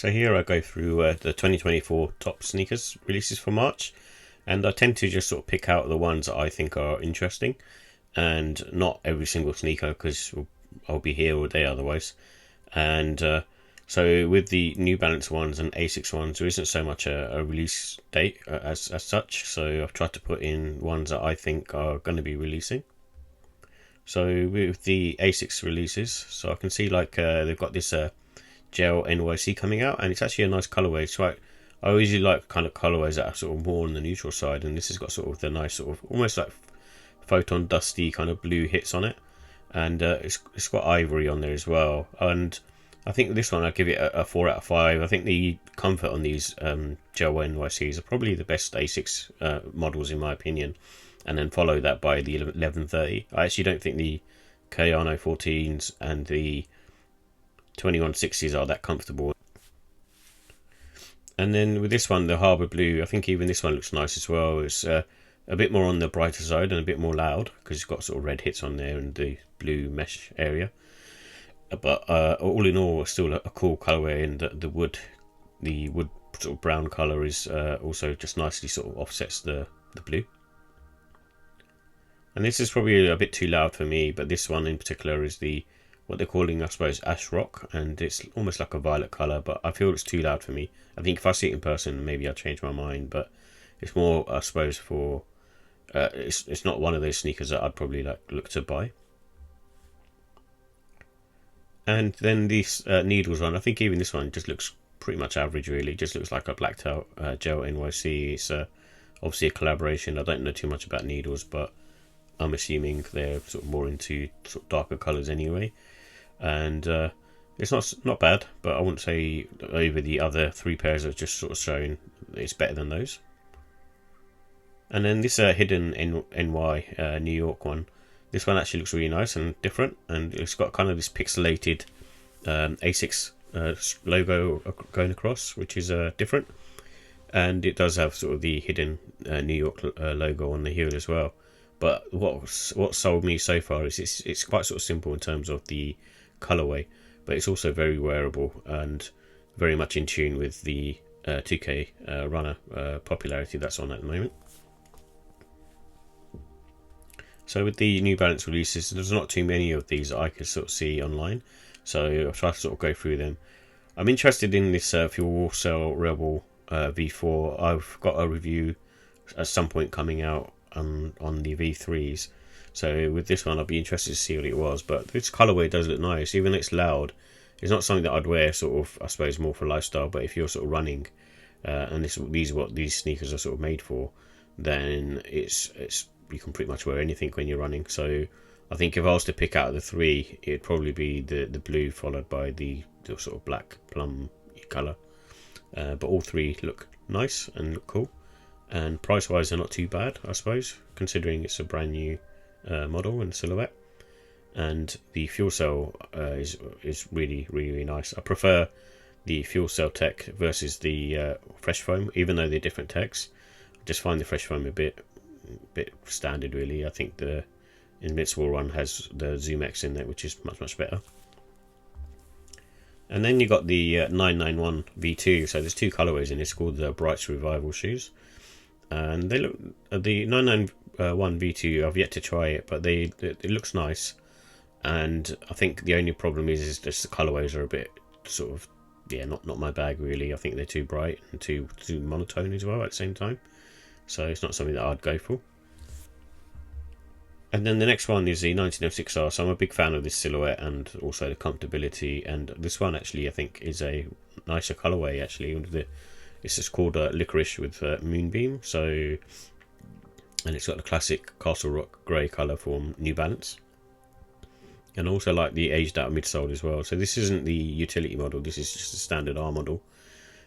So here I go through the 2024 top sneakers releases for March, and I tend to just sort of pick out the ones that I think are interesting, and not every single sneaker because I'll be here all day otherwise. And so with the New Balance ones and ASICS ones, there isn't so much a release date as such. So I've tried to put in ones that I think are going to be releasing. So with the ASICS releases, so I can see like they've got this gel NYC coming out, and it's actually a nice colorway. It's right. I usually like kind of colorways that are sort of more on the neutral side, and this has got sort of the nice sort of almost like photon dusty kind of blue hits on it, and it's got ivory on there as well. And I think this one I give it a 4 out of 5. I think the comfort on these gel NYCs are probably the best ASICS models in my opinion, and then follow that by the 1130. I actually don't think the Kayano 14s and the 2160s are that comfortable. And then with this one, the Harbour Blue, I think even this one looks nice as well. It's a bit more on the brighter side and a bit more loud because it's got sort of red hits on there and the blue mesh area. But all in all, still a cool colourway, and the wood sort of brown colour is also just nicely sort of offsets the blue. And this is probably a bit too loud for me, but this one in particular is what they're calling, I suppose, ash rock, and it's almost like a violet colour, but I feel it's too loud for me. I think if I see it in person, maybe I'll change my mind, but it's more, I suppose, for it's not one of those sneakers that I'd probably look to buy. And then this Needles one, I think even this one just looks pretty much average, really. It just looks like a blacked out gel NYC. It's obviously a collaboration. I don't know too much about Needles, but I'm assuming they're sort of more into sort of darker colours anyway. And it's not bad, but I wouldn't say over the other 3 pairs I've just sort of shown it's better than those. And then this Hidden NY New York one, this one actually looks really nice and different, and it's got kind of this pixelated ASICS logo going across, which is different, and it does have sort of the Hidden New York logo on the heel as well. But what sold me so far is it's quite sort of simple in terms of the colorway, but it's also very wearable and very much in tune with the 2K runner popularity that's on at the moment. So with the New Balance releases, there's not too many of these that I could sort of see online, so I'll try to sort of go through them. I'm interested in this Fuel Cell Rebel V4. I've got a review at some point coming out on the V3s, so with this one I'll be interested to see what it was. But this colourway does look nice, even though it's loud. It's not something that I'd wear sort of, I suppose, more for lifestyle, but if you're sort of running and these are what these sneakers are sort of made for, then it's you can pretty much wear anything when you're running. So I think if I was to pick out the 3, it'd probably be the blue followed by the sort of black plum colour. But all 3 look nice and look cool, and price wise they're not too bad, I suppose, considering it's a brand new model and silhouette. And the fuel cell is really, really, really nice. I prefer the fuel cell tech versus the fresh foam, even though they're different techs. I just find the fresh foam a bit standard, really. I think the Invincible one has the Zoom X in there, which is much better. And then you got the 991 V2. So there's 2 colorways in this, called the Brights Revival shoes, and they look the 991 V2. I've yet to try it, but it looks nice. And I think the only problem is just the colorways are a bit sort of not my bag, really. I think they're too bright and too monotone as well at the same time. So it's not something that I'd go for. And then the next one is the 1906R. So I'm a big fan of this silhouette and also the comfortability. And this one actually I think is a nicer colorway actually. It's just called Licorice with Moonbeam. So, and it's got the classic Castle Rock grey colour from New Balance. And also like the aged out midsole as well. So this isn't the utility model. This is just a standard R model,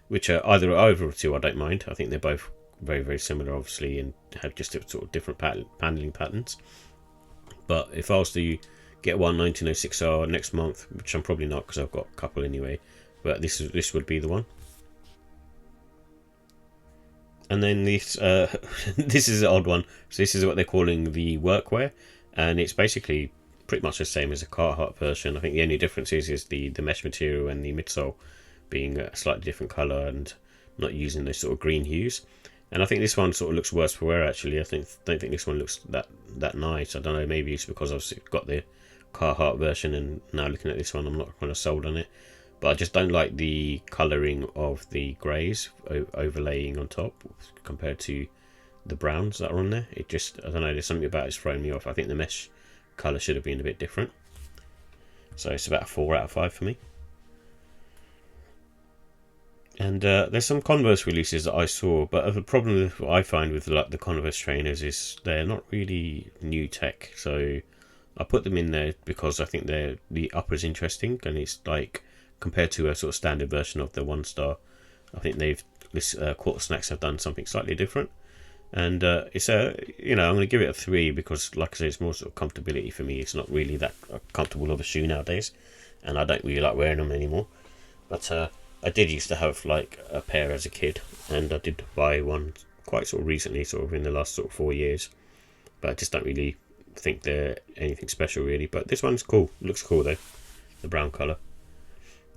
which either of the 2 I don't mind. I think they're both very, very similar, obviously, and have just sort of different paneling patterns. But if I was to get one 1906R next month, which I'm probably not because I've got a couple anyway, but this would be the one. And then this this is an odd one. So this is what they're calling the workwear, and it's basically pretty much the same as a Carhartt version. I think the only difference is the mesh material and the midsole, being a slightly different colour and not using those sort of green hues. And I think this one sort of looks worse for wear actually. Don't think this one looks that nice. I don't know, maybe it's because I've got the Carhartt version and now looking at this one I'm not kind of sold on it. But I just don't like the colouring of the greys overlaying on top compared to the browns that are on there. It just, I don't know, there's something about it's throwing me off. I think the mesh colour should have been a bit different. So it's about a 4 out of 5 for me. And there's some Converse releases that I saw, but the problem that I find with like the Converse trainers is they're not really new tech. So I put them in there because I think the upper is interesting, and it's like compared to a sort of standard version of the One Star, I think this Quarter Snacks have done something slightly different. And it's I'm going to give it a 3 because, like I say, it's more sort of comfortability for me. It's not really that comfortable of a shoe nowadays, and I don't really like wearing them anymore. But I did used to have like a pair as a kid, and I did buy one quite sort of recently, sort of in the last sort of 4 years. But I just don't really think they're anything special really. But this one's cool. Looks cool though, the brown colour.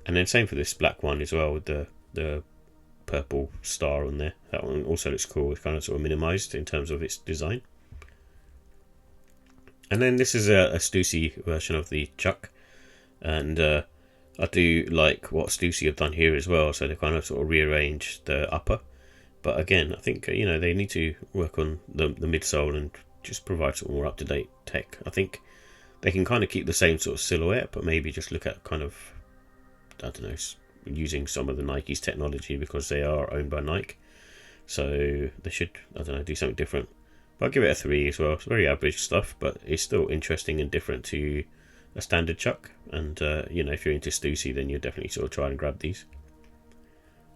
And then same for this black one as well with the purple star on there. That one also looks cool. It's kind of sort of minimised in terms of its design. And then this is a Stussy version of the Chuck, and I do like what Stussy have done here as well. So they kind of sort of rearranged the upper, but again, I think they need to work on the midsole and just provide some more up to date tech. I think they can kind of keep the same sort of silhouette, but maybe just look at kind of, I don't know, using some of the Nike's technology because they are owned by Nike. So they should, I don't know, do something different. But I'll give it a 3 as well. It's very average stuff, but it's still interesting and different to a standard Chuck. And, if you're into Stussy, then you'll definitely sort of try and grab these.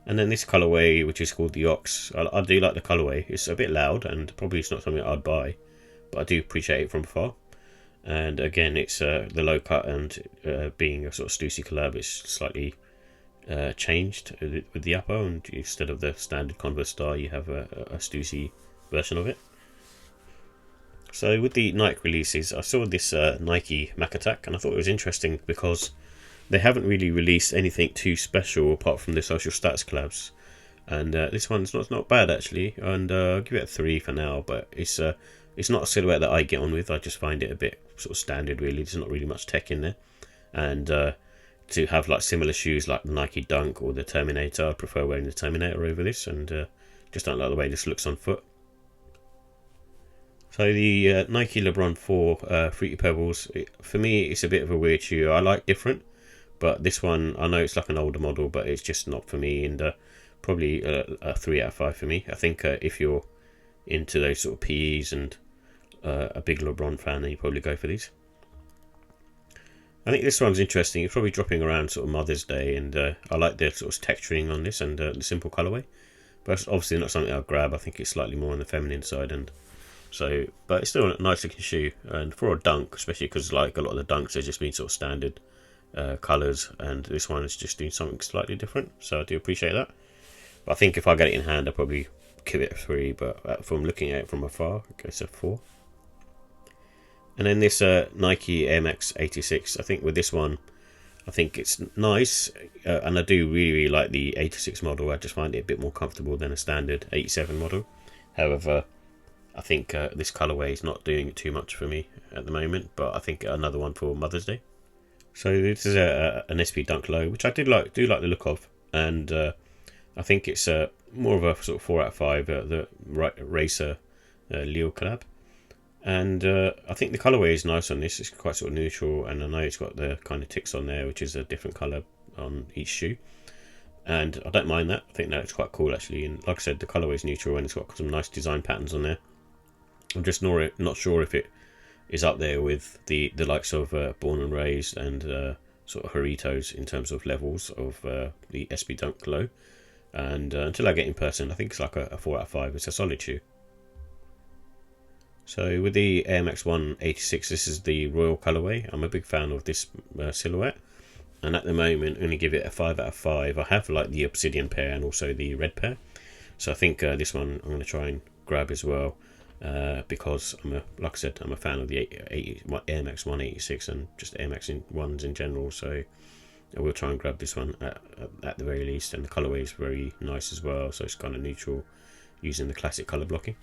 And then this colourway, which is called the Ox. I do like the colourway. It's a bit loud and probably it's not something I'd buy, but I do appreciate it from afar. And again, it's the low cut, and being a sort of Stussy collab, it's slightly changed with the upper, and instead of the standard Converse Star, you have a Stussy version of it. So with the Nike releases, I saw this Nike Mac Attack, and I thought it was interesting because they haven't really released anything too special apart from the Social Stats collabs. And this one's not bad actually, and I'll give it a 3 for now. But it's not a silhouette that I get on with. I just find it a bit sort of standard really. There's not really much tech in there, and to have like similar shoes like the Nike Dunk or the Terminator, I prefer wearing the Terminator over this, and just don't like the way this looks on foot. So the Nike LeBron 4 Fruity Pebbles, for me it's a bit of a weird shoe. I like different, but this one, I know it's like an older model, but it's just not for me, and probably a 3 out of 5 for me. I think if you're into those sort of PEs and a big LeBron fan, then you probably go for these. I think this one's interesting. It's probably dropping around sort of Mother's Day, and I like the sort of texturing on this and the simple colourway. But it's obviously not something I'll grab. I think it's slightly more on the feminine side, and so, but it's still a nice looking shoe. And for a dunk, especially because like a lot of the dunks have just been sort of standard colours, and this one is just doing something slightly different. So I do appreciate that. But I think if I get it in hand, I'll probably give it a 3. But from looking at it from afar, it's a 4. And then this Nike Air Max 86, I think with this one, I think it's nice, and I do really like the 86 model. I just find it a bit more comfortable than a standard 87 model. However, I think this colourway is not doing it too much for me at the moment, but I think another one for Mother's Day. So this is an SP Dunk Low, which I do like the look of, and I think it's more of a sort of 4 out of 5, the Racer Leo collab. And I think the colourway is nice on this. It's quite sort of neutral, and I know it's got the kind of ticks on there, which is a different colour on each shoe, and I don't mind that. I think that looks quite cool actually, and like I said, the colourway is neutral and it's got some nice design patterns on there. I'm just not sure if it is up there with the likes of Born and Raised and sort of Haritos in terms of levels of the SP Dunk Low, and until I get in person, I think it's like a 4 out of 5. It's a solid shoe. So with the Air Max 186, this is the Royal colourway. I'm a big fan of this silhouette, and at the moment only give it a 5 out of 5. I have like the Obsidian pair and also the red pair, so I think this one I'm going to try and grab as well, because like I said, I'm a fan of the Air Max 186 and just Air Max 1s in general. So I will try and grab this one at the very least, and the colorway is very nice as well, so it's kind of neutral using the classic color blocking.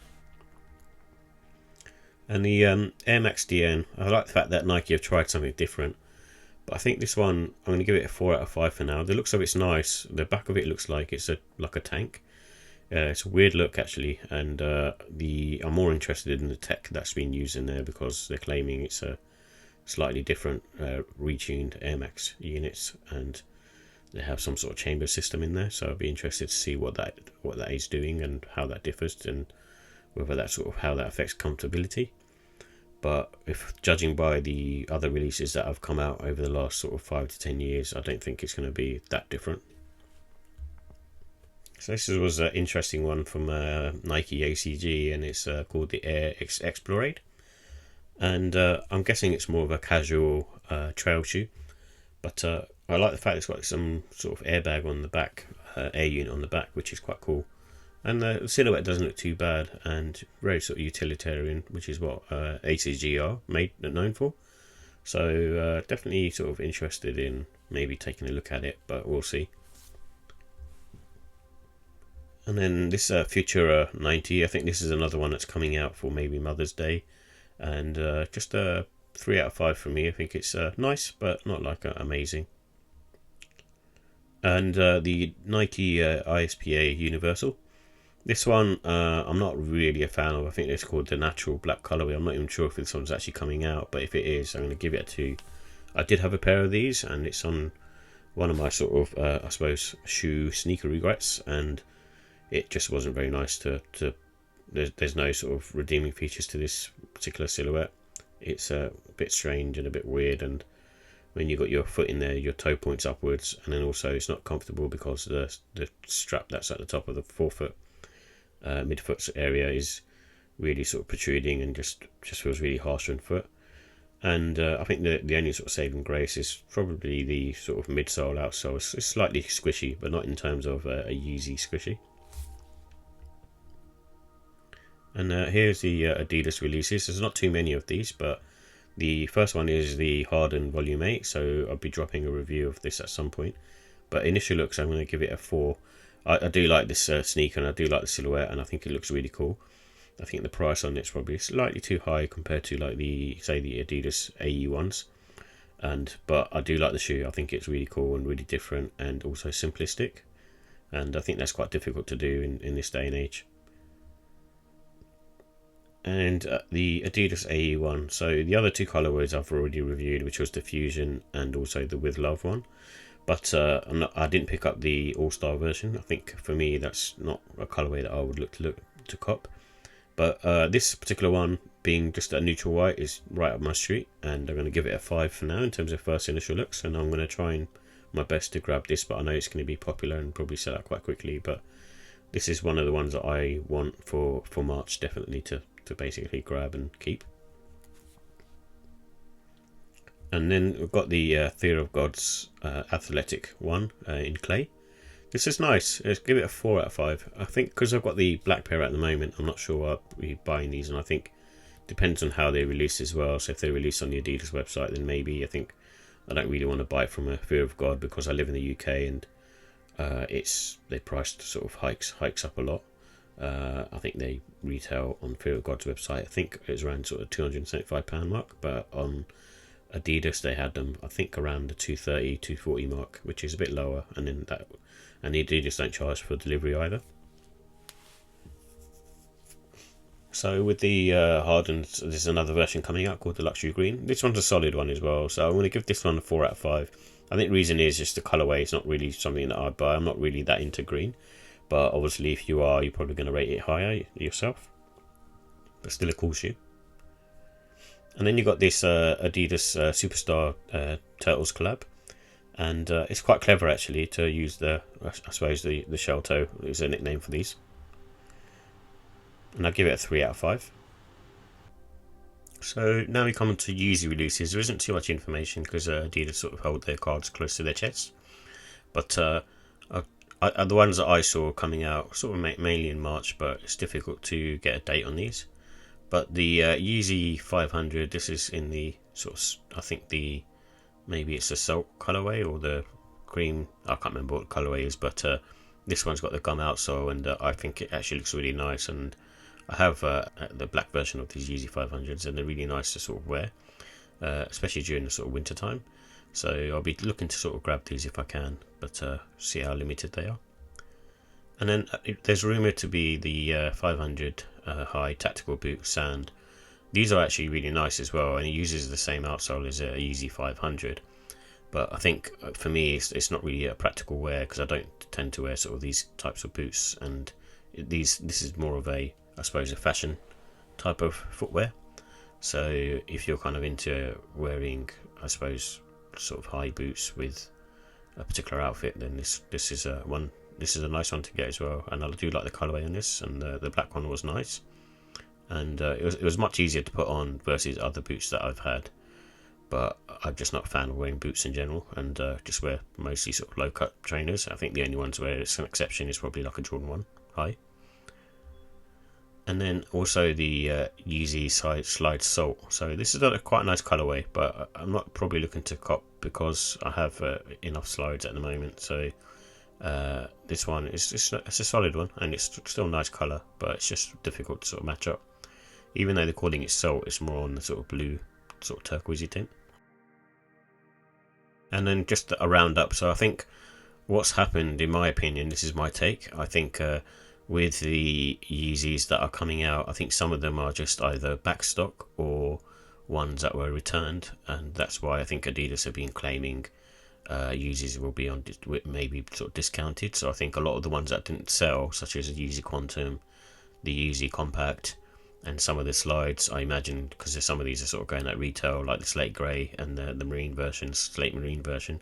And the Air Max DN, I like the fact that Nike have tried something different, but I think this one I'm going to give it a 4 out of 5 for now. The looks of it's nice. The back of it looks like it's like a tank. It's a weird look actually, and I'm more interested in the tech that's been used in there, because they're claiming it's a slightly different retuned Air Max units, and they have some sort of chamber system in there. So I'd be interested to see what that is doing and how that differs, and whether that sort of how that affects comfortability. But if judging by the other releases that have come out over the last sort of 5 to 10 years, I don't think it's going to be that different. So this was an interesting one from Nike ACG, and it's called the Air Explorade. And I'm guessing it's more of a casual trail shoe, but I like the fact it's got some sort of airbag on the back, air unit on the back, which is quite cool. And the silhouette doesn't look too bad, and very sort of utilitarian, which is what ACG are known for. So definitely sort of interested in maybe taking a look at it, but we'll see. And then this Futura 90, I think this is another one that's coming out for maybe Mother's Day, and just a 3 out of 5 for me. I think it's nice, but not like amazing. And the Nike ISPA Universal. This one I'm not really a fan of. I think it's called the natural black colorway. I'm not even sure if this one's actually coming out, but if it is, I'm going to give it a 2. I did have a pair of these, and it's on one of my sort of I suppose sneaker regrets, and it just wasn't very nice to there's no sort of redeeming features to this particular silhouette. It's a bit strange and a bit weird, and when you've got your foot in there, your toe points upwards, and then also it's not comfortable because the strap that's at the top of the forefoot midfoot area is really sort of protruding and just feels really harsh on foot. And I think the only sort of saving grace is probably the sort of midsole outsole. It's slightly squishy, but not in terms of a Yeezy squishy. And here's the Adidas releases. There's not too many of these, but the first one is the Harden Volume 8, so I'll be dropping a review of this at some point. But initial looks, I'm going to give it a 4. I do like this sneaker, and I do like the silhouette, and I think it looks really cool. I think the price on it's probably slightly too high compared to like the Adidas AE ones, but I do like the shoe. I think it's really cool and really different, and also simplistic, and I think that's quite difficult to do in this day and age. And the Adidas AE one, so the other 2 colorways I've already reviewed, which was the Fusion and also the With Love one. But I didn't pick up the All-Star version. I think for me that's not a colorway that I would look to cop. But this particular one, being just a neutral white, is right up my street, and I'm going to give it a 5 for now in terms of first initial looks. And I'm going to try my best to grab this, but I know it's going to be popular and probably sell out quite quickly. But this is one of the ones that I want for March, definitely to basically grab and keep. And then we've got the Fear of God's athletic one in clay. This is nice. Let's give it a 4 out of 5. I think because I've got the black pair at the moment, I'm not sure I'll be buying these, and I think depends on how they release as well. So if they release on the Adidas website, then maybe I think I don't really want to buy it from a Fear of God, because I live in the UK, and they priced sort of hikes up a lot. I think they retail on Fear of God's website, I think it was around sort of £275 mark, but on Adidas they had them I think around the 230, 240 mark, which is a bit lower, and then and Adidas don't charge for delivery either. So with the Hardens, there's another version coming out called the Luxury Green. This one's a solid one as well, so I'm going to give this one a 4 out of 5. I think the reason is just the colourway. It's not really something that I'd buy. I'm not really that into green, but obviously if you are, you're probably going to rate it higher yourself. But still a cool shoe. And then you got this Adidas Superstar Turtles collab, and it's quite clever actually to use I suppose the shell toe is a nickname for these, and I'll give it a 3 out of 5. So now we come to Yeezy releases. There isn't too much information because Adidas sort of hold their cards close to their chest, but the ones that I saw coming out sort of mainly in March, but it's difficult to get a date on these. But the Yeezy 500, this is in the sort of, I think maybe it's the Salt colorway or the cream. I can't remember what the colourway is, but this one's got the gum outsole, and I think it actually looks really nice. And I have the black version of these Yeezy 500s, and they're really nice to sort of wear, especially during the sort of winter time. So I'll be looking to sort of grab these if I can, but see how limited they are. And then there's rumoured to be the 500 high tactical boot sand. These are actually really nice as well, and it uses the same outsole as a Yeezy 500. But I think for me, it's not really a practical wear, because I don't tend to wear sort of these types of boots, and this is more of a, I suppose, a fashion type of footwear. So if you're kind of into wearing, I suppose, sort of high boots with a particular outfit, then this is a nice one to get as well. And I do like the colourway on this, and the black one was nice, and it was much easier to put on versus other boots that I've had. But I'm just not a fan of wearing boots in general, and just wear mostly sort of low cut trainers. I think the only ones where it's an exception is probably like a Jordan 1 high. And then also the Yeezy Slide Salt. So this is quite a nice colourway, but I'm not probably looking to cop because I have enough slides at the moment. So this one is it's a solid one, and it's still a nice colour, but it's just difficult to sort of match up. Even though they're calling it salt, it's more on the sort of blue, sort of turquoisey tint. And then just a roundup. So I think what's happened, in my opinion, this is my take, I think with the Yeezys that are coming out, I think some of them are just either back stock or ones that were returned, and that's why I think Adidas have been claiming Yeezys will be on maybe sort of discounted. So I think a lot of the ones that didn't sell, such as the Yeezy Quantum, the Yeezy Compact, and some of the slides, I imagine, because some of these are sort of going at retail, like the slate grey and the marine version, slate marine version.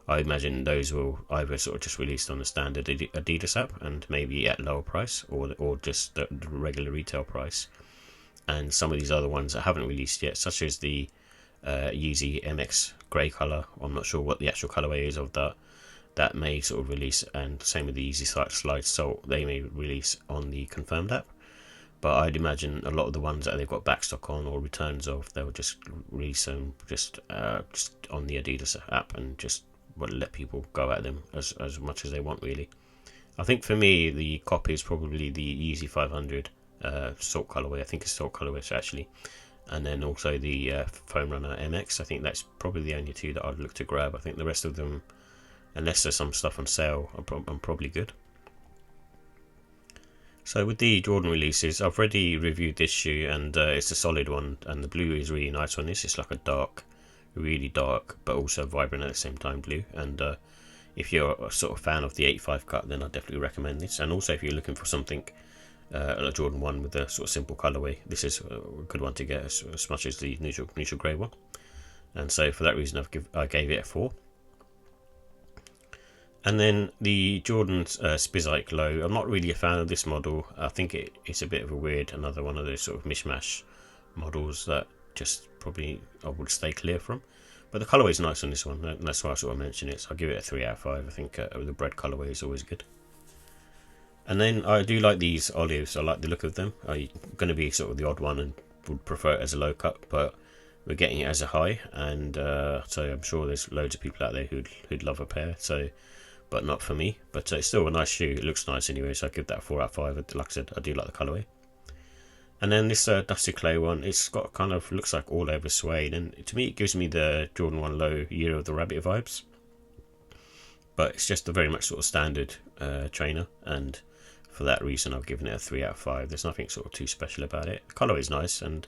I imagine those will either sort of just released on the standard Adidas app and maybe at lower price, or just the regular retail price. And some of these other ones that haven't released yet, such as the Yeezy MX grey colour, I'm not sure what the actual colourway is of that may sort of release, and same with the Yeezy Slide Salt, they may release on the confirmed app. But I'd imagine a lot of the ones that they've got backstock on or returns of, they'll just release them just on the Adidas app and just let people go at them as much as they want, really. I think for me, the copy is probably the Yeezy 500 Salt colourway. I think it's Salt colourway actually. And then also the Foam Runner MX. I think that's probably the only two that I'd look to grab. I think the rest of them, unless there's some stuff on sale, I'm probably good. So with the Jordan releases, I've already reviewed this shoe, and it's a solid one, and the blue is really nice on this. It's like a dark, really dark, but also vibrant at the same time blue. And if you're a sort of fan of the 85 cut, then I definitely recommend this. And also if you're looking for something a Jordan 1 with a sort of simple colourway, this is a good one to get as much as the neutral grey one. And so for that reason, I gave it a 4. And then the Jordan's Spizike Low, I'm not really a fan of this model. I think it's a bit of a weird, another one of those sort of mishmash models that just probably I would stay clear from. But the colourway is nice on this one, and that's why I sort of mention it. So I'll give it a 3 out of 5. I think the bread colourway is always good. And then I do like these olives. I like the look of them. I'm going to be sort of the odd one and would prefer it as a low cut, but we're getting it as a high, and so I'm sure there's loads of people out there who'd love a pair. So. But not for me. But it's still a nice shoe. It looks nice anyway, so I give that a 4 out of 5. Like I said, I do like the colourway. And then this Dusty Clay one, it's got kind of looks like all over suede, and to me it gives me the Jordan 1 Low Year of the Rabbit vibes. But it's just a very much sort of standard trainer, and for that reason I've given it a 3 out of 5. There's nothing sort of too special about it. The colour is nice, and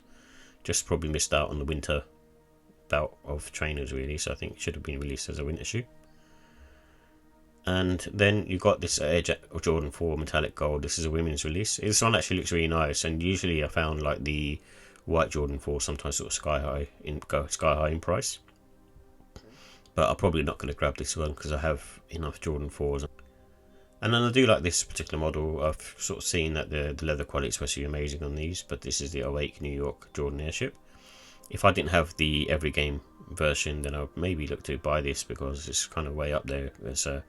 just probably missed out on the winter bout of trainers really, so I think it should have been released as a winter shoe. And then you've got this Air Jordan 4 Metallic Gold. This is a women's release. This one actually looks really nice, and usually I found like the white Jordan 4 sometimes sort of sky high in price. But I'm probably not going to grab this one because I have enough Jordan 4s. And then I do like this particular model. I've sort of seen that the leather quality is supposed to be amazing on these, but this is the Awake New York Jordan Airship. If I didn't have the Every Game version, then I'd maybe look to buy this because it's kind of way up there as a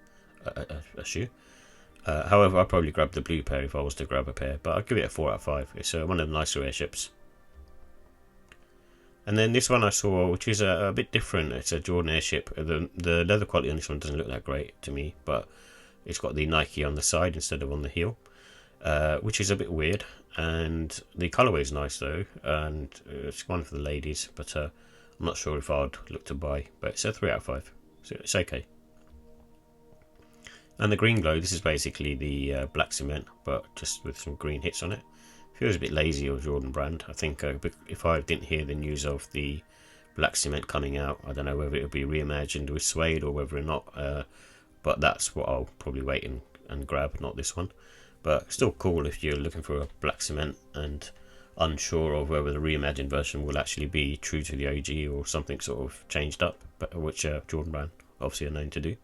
shoe. However, I'd probably grab the blue pair if I was to grab a pair, but I'd give it a 4 out of 5. It's one of the nicer airships. And then this one I saw, which is a bit different. It's a Jordan Airship. The leather quality on this one doesn't look that great to me, but it's got the Nike on the side instead of on the heel, which is a bit weird. And the colorway is nice though, and it's one for the ladies, but I'm not sure if I'd look to buy. But it's a 3 out of 5, so it's okay. And the green glow, this is basically the black cement, but just with some green hits on it. Feels a bit lazy of Jordan brand. I think if I didn't hear the news of the black cement coming out, I don't know whether it would be reimagined with suede or whether or not, but that's what I'll probably wait and grab, not this one. But still cool if you're looking for a black cement and unsure of whether the reimagined version will actually be true to the OG or something sort of changed up, but which Jordan brand obviously are known to do.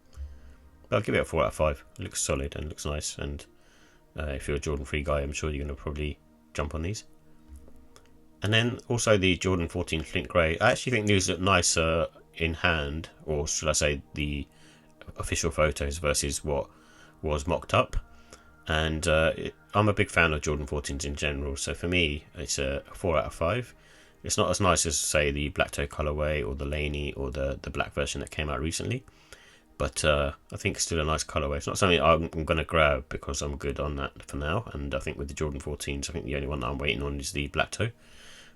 But I'll give it a 4 out of 5. It looks solid and looks nice, and if you're a Jordan 3 guy, I'm sure you're going to probably jump on these. And then also the Jordan 14 Flint Grey. I actually think these look nicer in hand, or should I say the official photos versus what was mocked up. And I'm a big fan of Jordan 14s in general, so for me it's a 4 out of 5. It's not as nice as say the black toe colorway or the Laney or the black version that came out recently, but I think it's still a nice colorway. It's not something I'm going to grab because I'm good on that for now, and I think with the Jordan 14s, I think the only one that I'm waiting on is the black toe,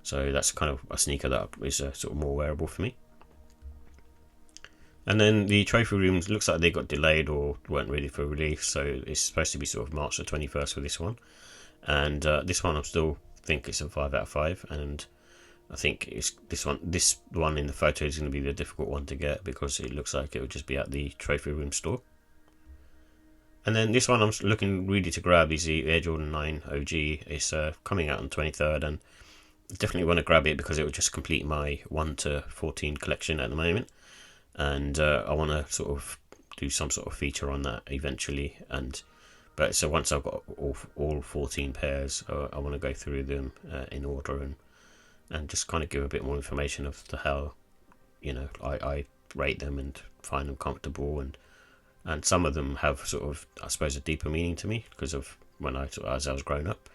so that's kind of a sneaker that is sort of more wearable for me. And then the trophy rooms looks like they got delayed or weren't ready for release, so it's supposed to be sort of March the 21st for this one. And this one I still think it's a 5 out of 5, and I think it's this one in the photo is going to be the difficult one to get because it looks like it would just be at the trophy room store. And then this one I'm looking really to grab is the Air Jordan 9 OG. It's coming out on the 23rd, and I definitely want to grab it because it would just complete my 1 to 14 collection at the moment. And I want to sort of do some sort of feature on that eventually. But so once I've got all 14 pairs, I want to go through them in order and just kind of give a bit more information of how I rate them and find them comfortable, and some of them have sort of, I suppose, a deeper meaning to me because of as I was growing up.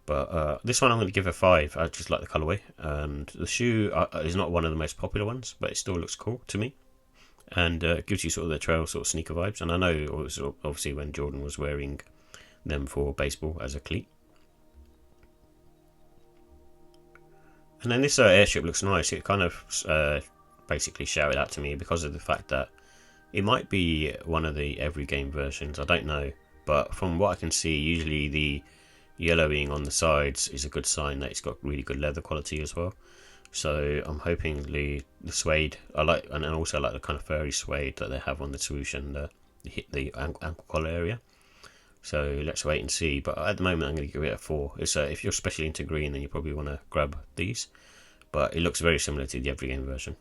But this one I'm going to give a 5. I just like the colorway, and the shoe is not one of the most popular ones, but it still looks cool to me, and gives you sort of the trail sort of sneaker vibes. And I know it was obviously when Jordan was wearing them for baseball as a cleat. And then this Airship looks nice. It kind of basically shouted out to me because of the fact that it might be one of the every game versions. I don't know, but from what I can see, usually the yellowing on the sides is a good sign that it's got really good leather quality as well. So I'm hoping the suede, and also I like the kind of furry suede that they have on the swoosh and the ankle collar area. So let's wait and see. But at the moment I'm going to give it a 4. It's if you're especially into green, then you probably want to grab these. But it looks very similar to the every game version.